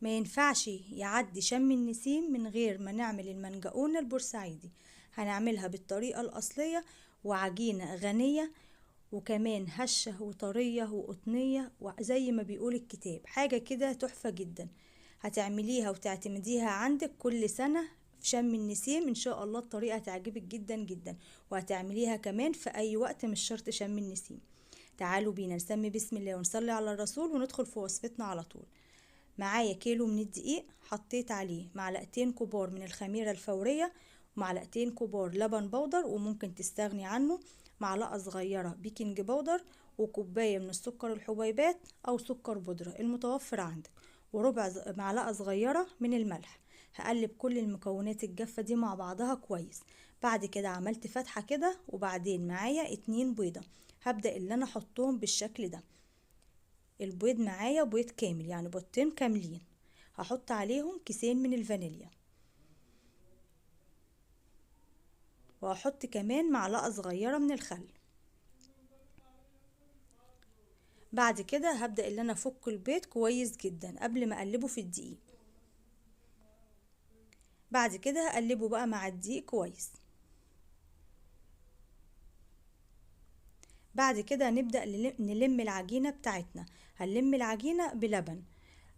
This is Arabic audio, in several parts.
ما ينفعش يعدي شم النسيم من غير ما نعمل المنجقونة البورسعيدي. هنعملها بالطريقة الأصلية، وعجينة غنية، وكمان هشة وطرية وقطنية، وزي ما بيقول الكتاب حاجة كده تحفة جدا. هتعمليها وتعتمديها عندك كل سنة في شم النسيم، ان شاء الله الطريقة تعجبك جدا جدا. وهتعمليها كمان في اي وقت، مش شرط شم النسيم. تعالوا بينا نسمي بسم الله ونصلي على الرسول وندخل في وصفتنا على طول. معايا كيلو من الدقيق، حطيت عليه معلقتين كبار من الخميرة الفورية، ومعلقتين كبار لبن بودر وممكن تستغني عنه، معلقة صغيرة بيكنج بودر، وكوباية من السكر الحبيبات أو سكر بودرة المتوفر عندك، وربع معلقة صغيرة من الملح. هقلب كل المكونات الجافة دي مع بعضها كويس. بعد كده عملت فتحة كده، وبعدين معايا 2 بيضة. هبدأ اللي انا احطهم بالشكل ده. البيض معايا بيض كامل، يعني بيضتين كاملين. هحط عليهم كيسين من الفانيليا، وهحط كمان معلقة صغيرة من الخل. بعد كده هبدأ اللي انا افك البيض كويس جدا قبل ما اقلبه في الدقيق. بعد كده هقلبه بقى مع الدقيق كويس. بعد كده نبدأ نلم العجينة بتاعتنا. هنلم العجينة بلبن.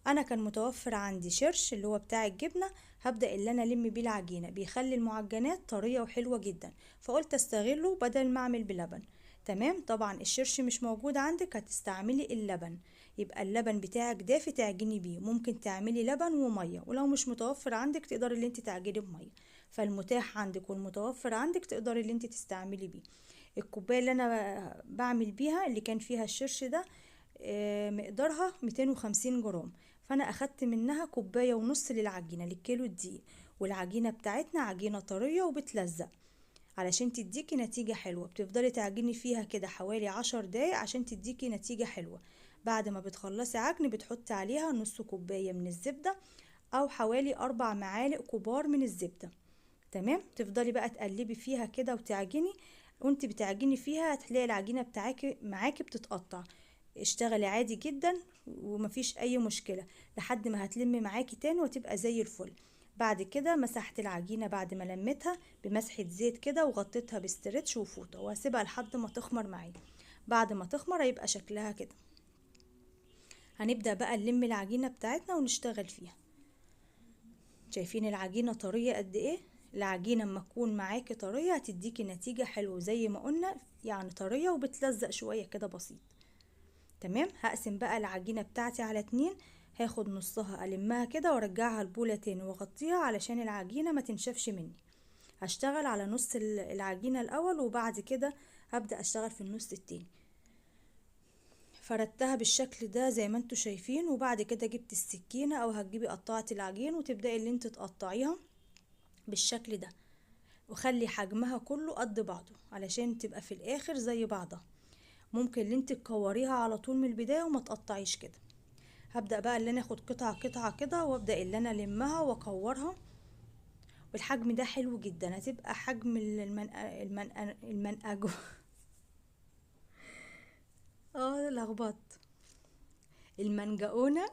انا كان متوفر عندي شرش اللي هو بتاع الجبنة. هبدأ اللي انا الم بيه العجينة، بيخلي المعجنات طرية وحلوة جدا، فقلت استغله بدل ما اعمل بلبن. تمام. طبعا الشرش مش موجود عندك، هتستعملي اللبن. يبقى اللبن بتاعك دافي تعجني بيه. ممكن تعملي لبن ومية، ولو مش متوفر عندك تقدري اللي انت تعجني بمية. فالمتاح عندك والمتوفر عندك تقدري اللي انت تستعملي بيه. الكوباية اللي انا بعمل بيها اللي كان فيها الشرش ده مقدارها 250 جرام. فانا اخدت منها كوباية ونص للعجينة للكيلو الدقيق. والعجينة بتاعتنا عجينة طرية وبتلزق. علشان تديكي نتيجة حلوة بتفضلي تعجني فيها كده حوالي 10 دقايق عشان تديكي نتيجة حلوة. بعد ما بتخلصي عجن بتحطي عليها نص كوباية من الزبدة، او حوالي 4 معالق كبار من الزبدة. تمام. تفضلي بقى تقلبي فيها كده وتعجني. وانت بتعجني فيها هتلاقي العجينة بتاعك معاكي بتتقطع. اشتغلي عادي جدا ومفيش اي مشكلة لحد ما هتلم معاكي تاني وتبقى زي الفل. بعد كده مسحت العجينة بعد ما لميتها بمسحة زيت كده، وغطيتها باسترتش وفوطة، وهسيبها لحد ما تخمر معايا. بعد ما تخمر هيبقى شكلها كده. هنبدأ بقى نلم العجينة بتاعتنا ونشتغل فيها. شايفين العجينة طرية قد ايه؟ العجينة اما تكون معاكي طرية هتديكي نتيجة حلوة زي ما قلنا، يعني طرية وبتلزق شوية كده بسيط. تمام. هقسم بقى العجينة بتاعتي على 2. هاخد نصها المها كده وارجعها البولة تاني واغطيها علشان العجينة ما تنشفش مني. هشتغل على نص العجينة الاول، وبعد كده هبدأ اشتغل في النص التاني. فردتها بالشكل ده زي ما انتوا شايفين، وبعد كده جبت السكينة او هتجيبي قطعة العجين وتبدأي اللي انت تقطعيها بالشكل ده. وخلي حجمها كله قد بعضه علشان تبقى في الاخر زي بعضها. ممكن اللي انت تكوريها على طول من البداية وما تقطعيش كده. هبدأ بقى اللي انا اخد قطعة قطعة كده، وابدأ اللي انا المها واكورها. والحجم ده حلو جدا، هتبقى حجم المنقج. اه لخبطت. المنجقونة.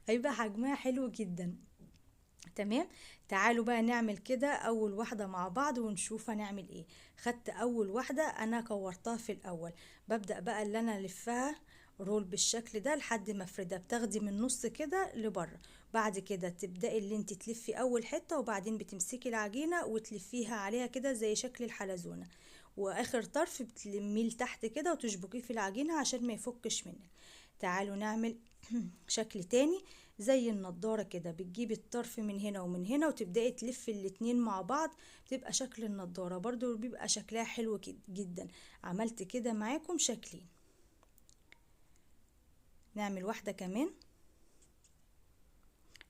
هيبقى حجمها حلو جدا. تمام. تعالوا بقى نعمل كده اول واحدة مع بعض ونشوف هنعمل ايه. خدت اول واحدة انا كورتها في الاول. ببدأ بقى اللي انا الفها رول بالشكل ده لحد ما افردها. بتاخدي من النص كده لبره. بعد كده تبدأي اللي انت تلفي اول حتة، وبعدين بتمسكي العجينة وتلفيها عليها كده زي شكل الحلزونة. واخر طرف بتلميه لتحت كده وتشبكيه في العجينة عشان ما يفكش منك. تعالوا نعمل شكل تاني. زي النضارة كده بتجيبي الطرف من هنا ومن هنا وتبدأي تلفي الاتنين مع بعض. بتبقى شكل النضارة برضو بيبقى شكلها حلو جدا. عملت كده معاكم شكلين. نعمل واحدة كمان.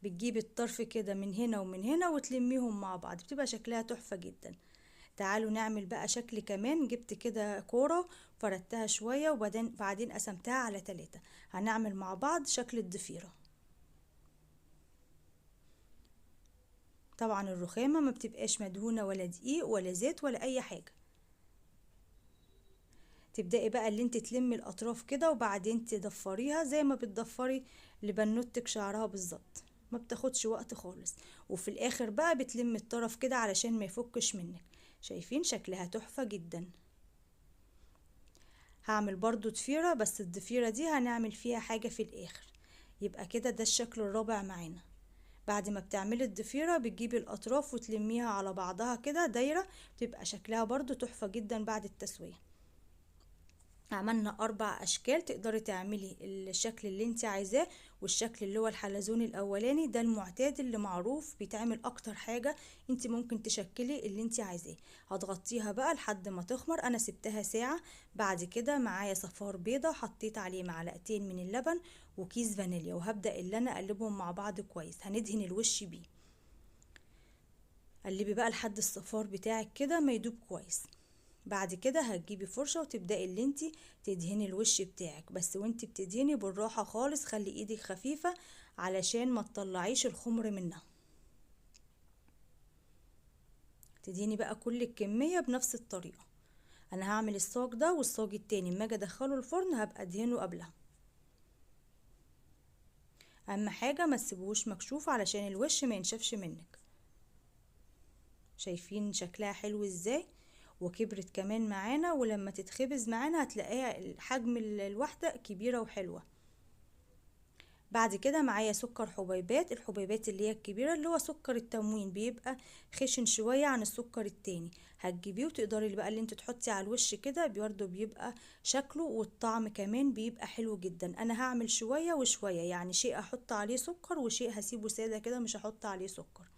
بتجيبي الطرف كده من هنا ومن هنا وتلميهم مع بعض بتبقى شكلها تحفة جدا. تعالوا نعمل بقى شكل كمان. جبت كده كورة، فردتها شوية وبعدين قسمتها على 3. هنعمل مع بعض شكل الضفيرة. طبعا الرخامة ما بتبقاش مدهونة ولا دقيق ولا زيت ولا اي حاجة. تبدأي بقى اللي انت تلمي الاطراف كده وبعدين تضفريها زي ما بتضفري لبنوتك شعرها بالظبط، ما بتاخدش وقت خالص. وفي الاخر بقى بتلمي الطرف كده علشان ما يفكش منك. شايفين شكلها تحفة جدا. هعمل برضو ضفيرة، بس الضفيرة دي هنعمل فيها حاجة في الاخر. يبقى كده ده الشكل الرابع معانا. بعد ما بتعملي الضفيرة بتجيبي الاطراف وتلميها على بعضها كده دايرة، بتبقى شكلها برضو تحفة جدا بعد التسوية. عملنا 4 اشكال، تقدري تعملي الشكل اللي انت عايزاه. والشكل اللي هو الحلزون الاولاني ده المعتاد اللي معروف بيتعمل اكتر حاجة. انت ممكن تشكلي اللي انت عايزاه. هتغطيها بقى لحد ما تخمر، انا سبتها ساعة. بعد كده معايا صفار بيضة، حطيت عليه معلقتين من اللبن وكيس فانيليا، وهبدأ اللي انا اقلبهم مع بعض كويس. هندهن الوش بيه. قلبي بقى لحد الصفار بتاعك كده ما يدوب كويس. بعد كده هتجيبي فرشة وتبدأي اللي انتي تدهني الوش بتاعك، بس وانتي بتدهني بالراحة خالص، خلي ايدك خفيفة علشان ما تطلعيش الخمر منها. تدهني بقى كل الكمية بنفس الطريقة. انا هعمل الصاج ده والصاج التاني، اما اجي ادخله الفرن هبقى ادهنه قبلها. اهم حاجة ما تسيبوش مكشوف علشان الوش ما ينشفش منك. شايفين شكلها حلو ازاي؟ وكبرت كمان معانا، ولما تتخبز معانا هتلاقيها حجم الواحدة كبيرة وحلوة. بعد كده معايا سكر حبيبات، الحبيبات اللي هي الكبيرة، اللي هو سكر التموين، بيبقى خشن شوية عن السكر التاني. هتجيبيه وتقدري بقى اللي انت تحطي على الوش كده برضه بيبقى شكله والطعم كمان بيبقى حلو جدا. انا هعمل شوية وشوية، يعني شيء احط عليه سكر وشيء هسيبه سادة كده مش هحط عليه سكر.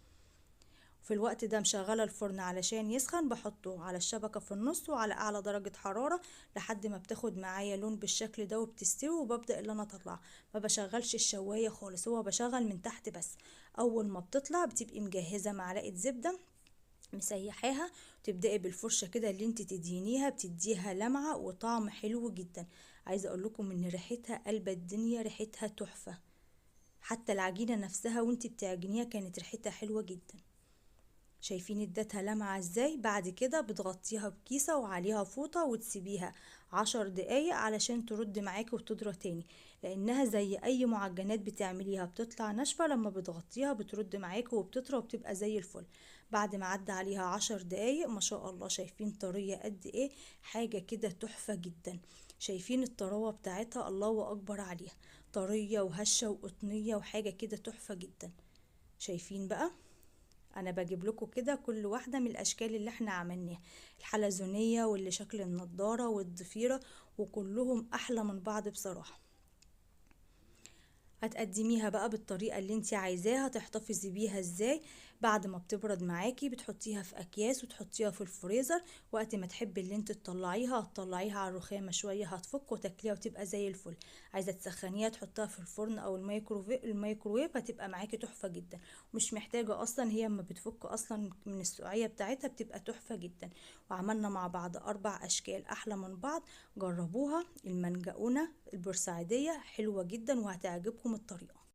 في الوقت ده مشغله الفرن علشان يسخن، بحطه على الشبكة في النص وعلى اعلى درجة حرارة لحد ما بتاخد معايا لون بالشكل ده وبتستوي، وببدأ اللي انا اطلعها. ما بشغلش الشواية خالص، هو بشغل من تحت بس. اول ما بتطلع بتبقي مجهزة معلقة زبدة مسيحاها، وتبدأي بالفرشة كده اللي انت تدهنيها، بتديها لمعة وطعم حلو جدا. عايزة اقول لكم ان ريحتها قلب الدنيا، ريحتها تحفة. حتى العجينة نفسها وانت بتعجنيها كانت ريحتها حلوة جدا. شايفين ادتها لمعة ازاي؟ بعد كده بتغطيها بكيسة وعليها فوطة وتسيبيها 10 دقايق علشان ترد معاكي وتضرى تاني، لانها زي اي معجنات بتعمليها بتطلع ناشفة، لما بتغطيها بترد معاكي وبتطرى وبتبقى زي الفل. بعد ما عدى عليها 10 دقايق ما شاء الله، شايفين طرية قد ايه؟ حاجة كده تحفة جدا. شايفين الطراوة بتاعتها؟ الله اكبر عليها، طرية وهشة وقطنية وحاجة كده تحفة جدا. شايفين بقى؟ انا بجيب لكم كده كل واحده من الاشكال اللي احنا عملناها، الحلزونيه واللي شكل النضاره والضفيره، وكلهم احلى من بعض بصراحه. هتقدميها بقى بالطريقة اللي انت عايزاها. تحتفظي بيها ازاي؟ بعد ما بتبرد معاكي بتحطيها في اكياس وتحطيها في الفريزر. وقت ما تحبي اللي انت تطلعيها هتطلعيها على الرخامة شوية، هتفك وتاكليها وتبقى زي الفل. عايزة تسخنيها تحطها في الفرن او الميكروويف هتبقى معاكي تحفة جدا. مش محتاجة اصلا، هي اما بتفك اصلا من السقعية بتاعتها بتبقى تحفة جدا. وعملنا مع بعض 4 اشكال احلى من بعض. جربوها. المنجقونة البورسعيدية حلوة جدا وهتعجبكم الطريقة.